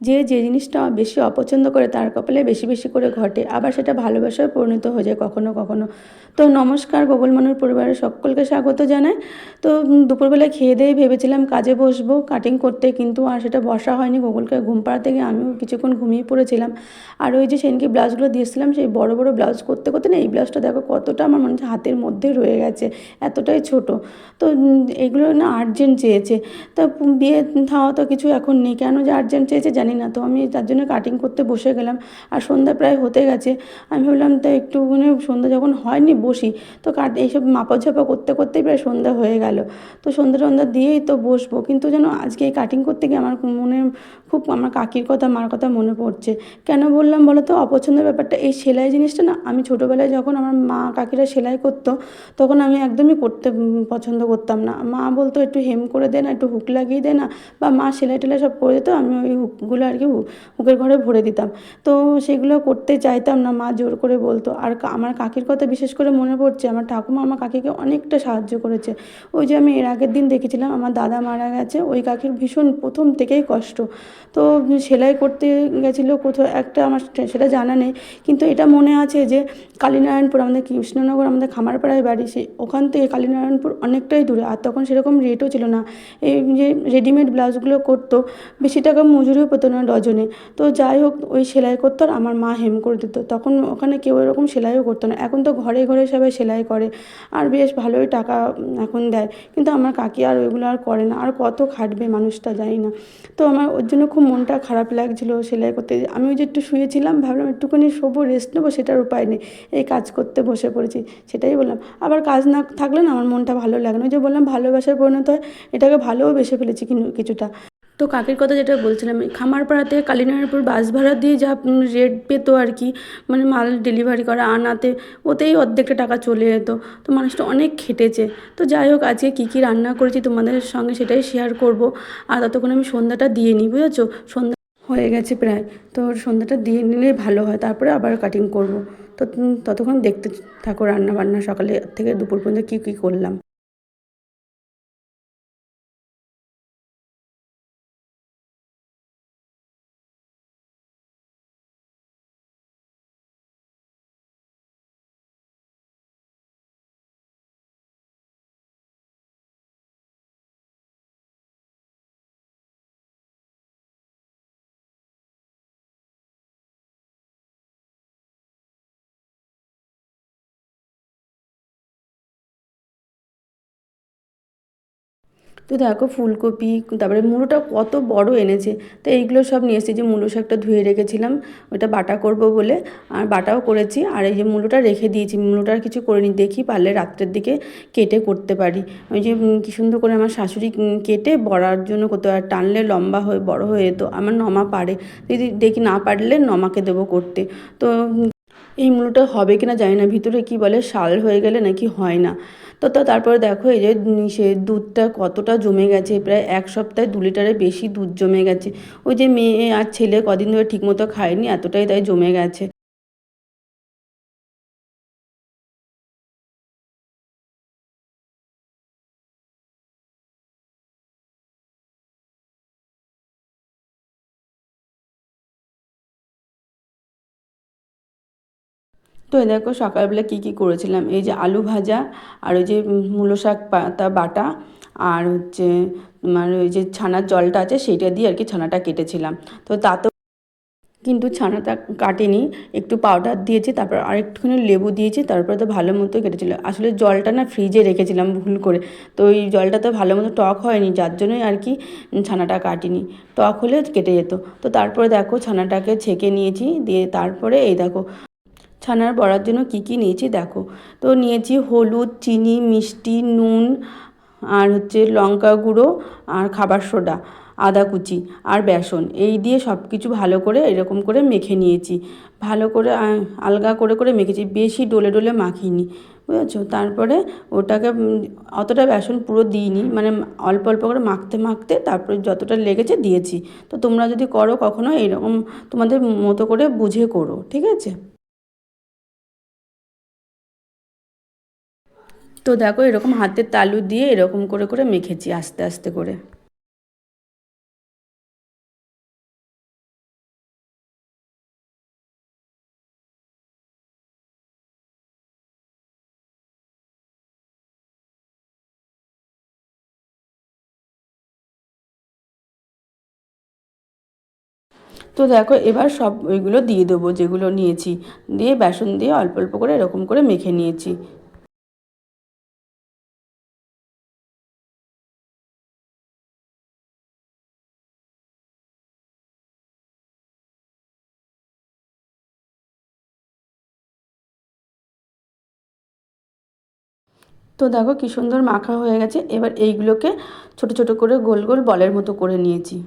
যে যে জিনিসটা বেশি অপছন্দ করে তার কপালে বেশি বেশি করে ঘটে, আবার সেটা ভালোবাসায় পরিণত হয়ে যায় কখনো কখনো। তো নমস্কার, গোগল মনুর পরিবারের সকলকে স্বাগত জানাই। তো দুপুরবেলায় খেয়ে দিয়ে ভেবেছিলাম কাজে বসবো কাটিং করতে, কিন্তু আর সেটা বসা হয়নি। গোগলকে ঘুম পাড়াতে গিয়ে আমিও কিছুক্ষণ ঘুমিয়ে পড়েছিলাম। আর ওই যে সেদিনকে ব্লাউজগুলো দিয়েছিলাম, সেই বড় বড় ব্লাউজ করতে করতে না এই ব্লাউজটা দেখো কতটা আমার মনে হচ্ছে হাতের মধ্যে রয়ে গেছে, এতটাই ছোট। তো এইগুলো না আর্জেন্ট চেয়েছে। তা বিয়ে থাওয়া তো কিছু এখন নেই, কেন যে আর্জেন্ট চেয়েছে জানি না। তো আমি তার জন্য কাটিং করতে বসে গেলাম। আর সন্ধ্যা প্রায় হতে গেছে। আমি ভাবলাম তো একটুখানি সন্ধ্যা যখন হয়নি বসি। তো এইসব মাপাঝাপা করতে করতেই প্রায় সন্ধ্যা হয়ে গেল। তো সন্ধ্যা দিয়েই তো বসবো, কিন্তু যেন আজকে এই কাটিং করতে গিয়ে আমার মনে খুব আমার কাকির কথা মার কথা মনে পড়ছে। কেন বললাম বলো তো? অপছন্দের ব্যাপারটা এই সেলাই জিনিসটা না, আমি ছোটোবেলায় যখন আমার মা কাকিরা সেলাই করতো তখন আমি একদমই করতে পছন্দ করতাম না। মা বলতো একটু হেম করে দে না, একটু হুক লাগিয়ে দে না, বা মা সেলাই টেলাই সব করে দিত, আমি ওই হুকগুলো আর কি হুকের ঘরে ভরে দিতাম। তো সেগুলো করতে চাইতাম না, মা জোর করে বলতো। আর আমার কাকির কথা বিশেষ করে মনে পড়ছে, আমার ঠাকুমা আমার কাকিকে অনেকটা সাহায্য করেছে। ওই যে আমি এর আগের দিন দেখেছিলাম আমার দাদা মারা গেছে, ওই কাকির ভীষণ প্রথম থেকেই কষ্ট। তো সেলাই করতে গেছিলো কোথাও একটা, আমার সেটা জানা নেই, কিন্তু এটা মনে আছে যে কালীনারায়ণপুর, আমাদের কৃষ্ণনগর, আমাদের খামারপাড়ায় বাড়ি, সেই ওখান থেকে কালীনারায়ণপুর অনেকটাই দূরে। আর তখন সেরকম রেটও ছিল না। এই যে রেডিমেড ব্লাউজগুলো করতো, বেশি টাকা মজুরিও পেতো না ডজনে। তো যাই হোক, ওই সেলাই করতো আর আমার মা হেম করে দিত। তখন ওখানে কেউ এরকম সেলাইও করতো না। এখন তো ঘরে ঘরে সবাই সেলাই করে, আর বেশ ভালোই টাকা এখন দেয়। কিন্তু আমার কাকি আর ওইগুলো আর করে না। আর কত খাটবে মানুষটা, জানি না। তো আমার ওর জন্য খুব মনটা খারাপ লাগছিলো সেলাই করতে। আমি ওই যে একটু শুয়েছিলাম, ভাবলাম একটুখানি শোবো, রেস্ট নেবো, সেটার উপায় নেই, এই কাজ করতে বসে পড়েছি। সেটাই বললাম, আবার কাজ না থাকলে না আমার মনটা ভালো লাগে না। ওই যে বললাম ভালোবাসায় পরিণত হয়, এটাকে ভালোও বেসে ফেলেছি কিছুটা। তো কাকের কথা যেটা বলছিলাম, এই খামারপাড়া থেকে কালীনারায়ণপুর বাস ভাড়া দিয়ে যা রেট পেতো আর কি, মানে মাল ডেলিভারি করা আনাতে, ওতেই অর্ধেকটা টাকা চলে যেত। তো মানুষটা অনেক খেটেছে। তো যাই হোক, আজকে কী কী রান্না করেছি তোমাদের সঙ্গে সেটাই শেয়ার করব। আর ততক্ষণ আমি সন্ধ্যাটা দিয়ে নিই, বুঝেছো? সন্ধ্যা হয়ে গেছে প্রায়। তো সন্ধ্যাটা দিয়ে নিলেই ভালো হয়, তারপরে আবার কাটিং করব। তো ততক্ষণ দেখতে থাকো রান্না বান্না সকালে থেকে দুপুর পর্যন্ত কী কী করলাম। তো দেখো ফুলকপি, তারপরে মূলোটা কত বড় এনেছে। তো এইগুলো সব নিয়ে এসেছি। যে মূলো শাকটা ধুয়ে রেখেছিলাম, ওটা বাটা করব বলে, আর বাটাও করেছি। আর এই যে মূলোটা রেখে দিয়েছি, মূলোটা আর কিছু করিনি, দেখি পারলে রাত্রের দিকে কেটে করতে পারি। ওই যে কী সুন্দর করে আমার শাশুড়ি কেটে বড়ার জন্য করতে, আর টানলে লম্বা হয়ে বড় হয়ে যেত। আমার নমা পারে, যদি দেখি না পারলে নমাকে দেবো করতে। তো এই মূলোটা হবে কিনা জানি না, ভিতরে কি বলে শাল হয়ে গেলে নাকি হয় না। তো তারপরে দেখো এই যে সে দুধটা কতটা জমে গেছে, প্রায় এক সপ্তাহে 2 লিটারের বেশি দুধ জমে গেছে। ওই যে মেয়ে আর ছেলে কদিন ধরে ঠিকমতো খায়নি, এতটাই তাই জমে গেছে। তো এই দেখো সকালবেলা কী কী করেছিলাম, এই যে আলু ভাজা, আর ওই যে মূলো শাক পাতা বাটা, আর হচ্ছে তোমার ওই যে ছানার জলটা আছে সেইটা দিয়ে আর কি ছানাটা কেটেছিলাম। তো তাতেও কিন্তু ছানাটা কাটেনি, একটু পাউডার দিয়েছি, তারপর আরেকটুখানি লেবু দিয়েছি, তারপরে তো ভালো মতো কেটেছিল। আসলে জলটা না ফ্রিজে রেখেছিলাম ভুল করে, তো ওই জলটা তো ভালো মতো টক হয়নি, যার জন্যই আর কি ছানাটা কাটিনি। টক হলে কেটে যেত। তো তারপরে দেখো ছানাটাকে ছেঁকে নিয়েছি, দিয়ে তারপরে এই দেখো ছানার বড়ার জন্য কী কী নিয়েছি দেখো। তো নিয়েছি হলুদ, চিনি, মিষ্টি, নুন, আর হচ্ছে লঙ্কা গুঁড়ো, আর খাবার সোডা, আদা কুচি, আর বেসন। এই দিয়ে সব কিছু ভালো করে এরকম করে মেখে নিয়েছি। ভালো করে আলগা করে করে মেখেছি, বেশি ডলে ডলে মাখিনি, বুঝেছো? তারপরে ওটাকে অতটা বেসন পুরো দিইনি, মানে অল্প অল্প করে মাখতে মাখতে তারপরে যতটা লেগেছে দিয়েছি। তো তোমরা যদি করো কখনো এইরকম তোমাদের মতো করে বুঝে করো, ঠিক আছে? তো দেখো এরকম হাতের তালু দিয়ে এরকম করে করে মেখেছি আস্তে আস্তে করে। তো দেখো এবার সব ওইগুলো দিয়ে দেবো যেগুলো নিয়েছি, দিয়ে বেসন দিয়ে অল্প অল্প করে এরকম করে মেখে নিয়েছি। তো দেখো কী সুন্দর মাখা হয়ে গেছে। এবার এইগুলোকে ছোট ছোট করে গোল গোল বলের মতো করে নিয়েছি।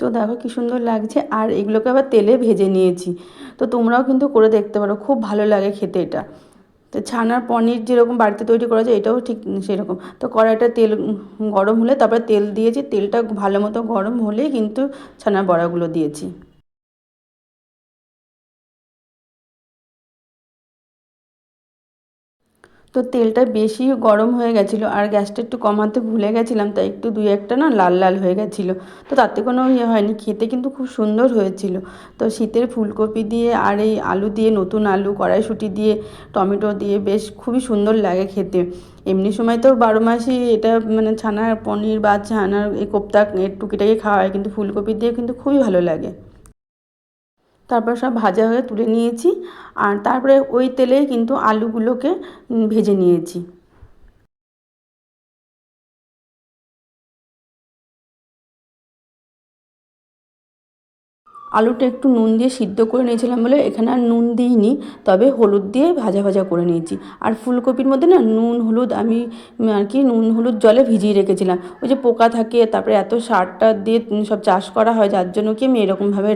তো দেখো কী সুন্দর লাগছে, আর এগুলোকে আবার তেলে ভেজে নিয়েছি। তো তোমরাও কিন্তু করে দেখতে পারো, খুব ভালো লাগে খেতে এটা। তো ছানার পনির যেরকম বাড়িতে তৈরি করা যায় এটাও ঠিক সেরকম। তো কড়াইটা তেল গরম হলে তারপরে তেল দিয়েছি, তেলটা ভালো মতো গরম হলেই কিন্তু ছানার বড়াগুলো দিয়েছি। তো তেলটা বেশি গরম হয়ে গেছিলো আর গ্যাসটা একটু কমাতে ভুলে গেছিলাম, তাই একটু দুই একটা না লাল লাল হয়ে গেছিলো। তো তাতে কোনো ইয়ে হয়নি, খেতে কিন্তু খুব সুন্দর হয়েছিল। তো শীতের ফুলকপি দিয়ে আর এই আলু দিয়ে, নতুন আলু, কড়াইশুঁটি দিয়ে, টমেটো দিয়ে বেশ খুবই সুন্দর লাগে খেতে। এমনি সময় তো বারো মাসই এটা মানে ছানার পনির বা ছানার এই কোপ্তা টুকিটাকি খাওয়া হয়, কিন্তু ফুলকপি দিয়ে কিন্তু খুবই ভালো লাগে। তারপর সব ভাজা হয়ে তুলে নিয়েছি, আর তারপরে ওই তেলেই কিন্তু আলুগুলোকে ভেজে নিয়েছি। আলুটা একটু নুন দিয়ে সিদ্ধ করে নিয়েছিলাম বলে এখানে আর নুন দিইনি, তবে হলুদ দিয়ে ভাজা ভাজা করে নিয়েছি। আর ফুলকপির মধ্যে না নুন হলুদ আমি আর কি নুন হলুদ জলে ভিজিয়ে রেখেছিলাম। ওই যে পোকা থাকে, তারপরে এত সারটা দিয়ে সব চাষ করা হয়, যার জন্য কি আমি এরকমভাবে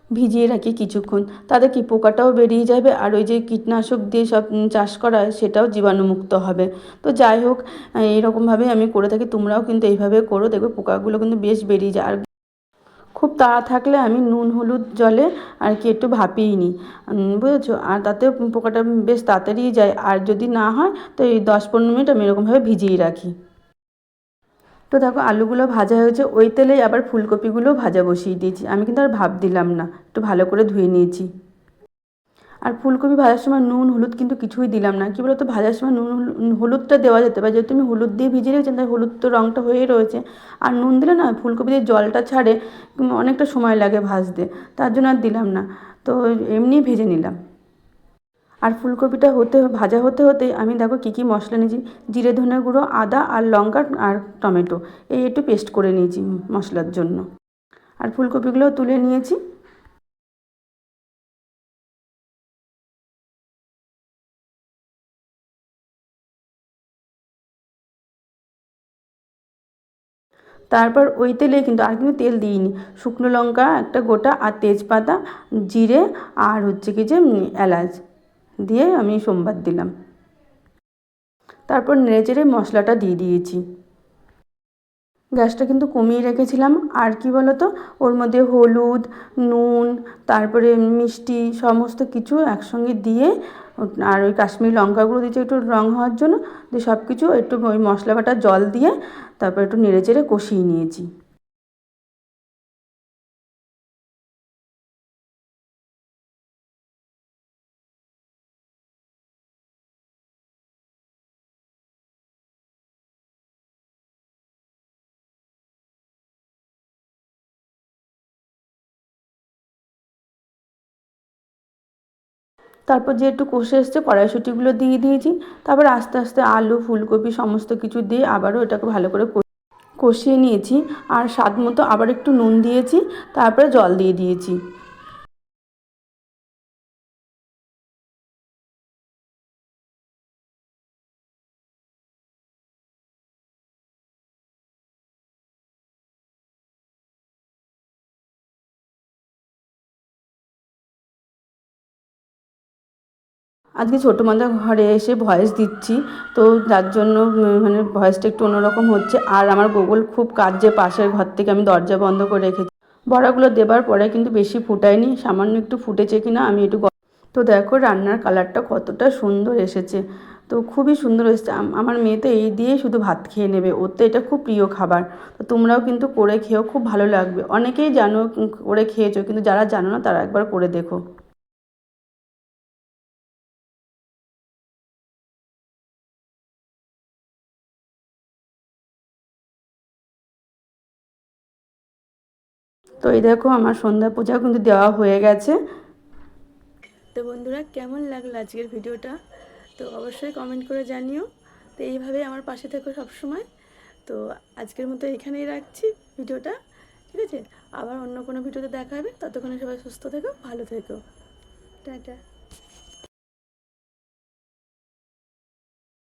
ভিজিয়ে রাখি কিছুক্ষণ। তাতে কি পোকাটাও বেরিয়ে যাবে, আর ওই যে কীটনাশক দিয়ে সব চাষ করা হয় সেটাও জীবাণুমুক্ত হবে। তো যাই হোক, এরকমভাবে আমি করে থাকি, তোমরাও কিন্তু এইভাবে করো, দেখবে পোকাগুলো কিন্তু বেশ বেরিয়ে যায়। আর খুব তাড়া থাকলে আমি নুন হলুদ জলে আর কি একটু ভাপিয়ে নিই, বুঝেছো, আর তাতে পোকাটা বেশ তাড়াতাড়ি যায়। আর যদি না হয় তো এই 10-15 মিনিট আমি এরকমভাবে ভিজিয়ে রাখি। তো দেখো আলুগুলো ভাজা হয়েছে, ওই তেলেই আবার ফুলকপিগুলোও ভাজা বসিয়ে দিয়েছি। আমি কিন্তু আর ভাপ দিলাম না, একটু ভালো করে ধুয়ে নিয়েছি। আর ফুলকপি ভাজার সময় নুন হলুদ কিন্তু কিছুই দিলাম না, কী বলো তো, ভাজার সময় নুন হলুদটা দেওয়া যেতে পারে, যেহেতু আমি হলুদ দিয়ে ভিজিয়ে রেখেছি তাই হলুদ তো রঙটা হয়েই রয়েছে। আর নুন দিলে না ফুলকপিতে জলটা ছাড়ে, অনেকটা সময় লাগে ভাজতে, তার জন্য আর দিলাম না। তো এমনিই ভেজে নিলাম। আর ফুলকপিটা ভাজা হতে হতেই আমি দেখো কী কী মশলা নিয়েছি। জিরে ধনে গুঁড়ো, আদা আর লঙ্কা আর টমেটো, এই একটু পেস্ট করে নিয়েছি মশলার জন্য। আর ফুলকপিগুলোও তুলে নিয়েছি। তারপর ওই তেলেই কিন্তু আর কিন্তু তেল দিইনি, শুকনো লঙ্কা একটা গোটা আর তেজপাতা, জিরে, আর হচ্ছে কি যে এলাচ দিয়ে আমি সোমবার দিলাম। তারপর নেড়েচেড়ে মশলাটা দিয়ে দিয়েছি। গ্যাসটা কিন্তু কমিয়ে রেখেছিলাম। আর কি বলো তো, ওর মধ্যে হলুদ, নুন, তারপরে মিষ্টি সমস্ত কিছু একসঙ্গে দিয়ে, আর ওই কাশ্মীরি লঙ্কা গুঁড়ো দিয়েছি একটু রঙ হওয়ার জন্য, দিয়ে সব কিছু একটু ওই মশলা বাটা জল দিয়ে তারপর একটু নেড়েচেড়ে কষিয়ে নিয়েছি। তারপর যে একটু কষে এসছে কড়াইশুঁটিগুলো দিয়ে দিয়েছি। তারপর আস্তে আস্তে আলু ফুলকপি সমস্ত কিছু দিয়ে আবারও এটাকে ভালো করে কষিয়ে নিয়েছি। আর স্বাদ মতো আবার একটু নুন দিয়েছি, তারপরে জল দিয়ে দিয়েছি। আজকে ছোটো মাদের ঘরে এসে ভয়েস দিচ্ছি, তো যার জন্য মানে ভয়েসটা একটু অন্যরকম হচ্ছে। আর আমার গুগল খুব কাঁদছে, পাশের ঘর থেকে আমি দরজা বন্ধ করে রেখেছি। বড়াগুলো দেবার পরে কিন্তু বেশি ফুটায়নি, সামান্য একটু ফুটেছে কিনা আমি একটু তো দেখো রান্নার কালারটা কতটা সুন্দর এসেছে। তো খুবই সুন্দর এসেছে। আমার মেয়ে তো এই দিয়েই শুধু ভাত খেয়ে নেবে, ওর তো এটা খুব প্রিয় খাবার। তো তোমরাও কিন্তু করে খেও, খুব ভালো লাগবে। অনেকেই জানো করে খেয়েছো, কিন্তু যারা জানো না তারা একবার করে দেখো। তো এই দেখো আমার সন্ধ্যা পূজা কিন্তু দেওয়া হয়ে গেছে। তো বন্ধুরা, কেমন লাগলো আজকের ভিডিওটা? তো অবশ্যই কমেন্ট করে জানিও। তো এইভাবে আমার পাশে থেকো সবসময়। তো আজকের মতো এখানেই রাখছি ভিডিওটা, ঠিক আছে? আবার অন্য কোনো ভিডিওতে দেখা হবে। ততক্ষণে সবাই সুস্থ থেকো, ভালো থেকো। টাটা।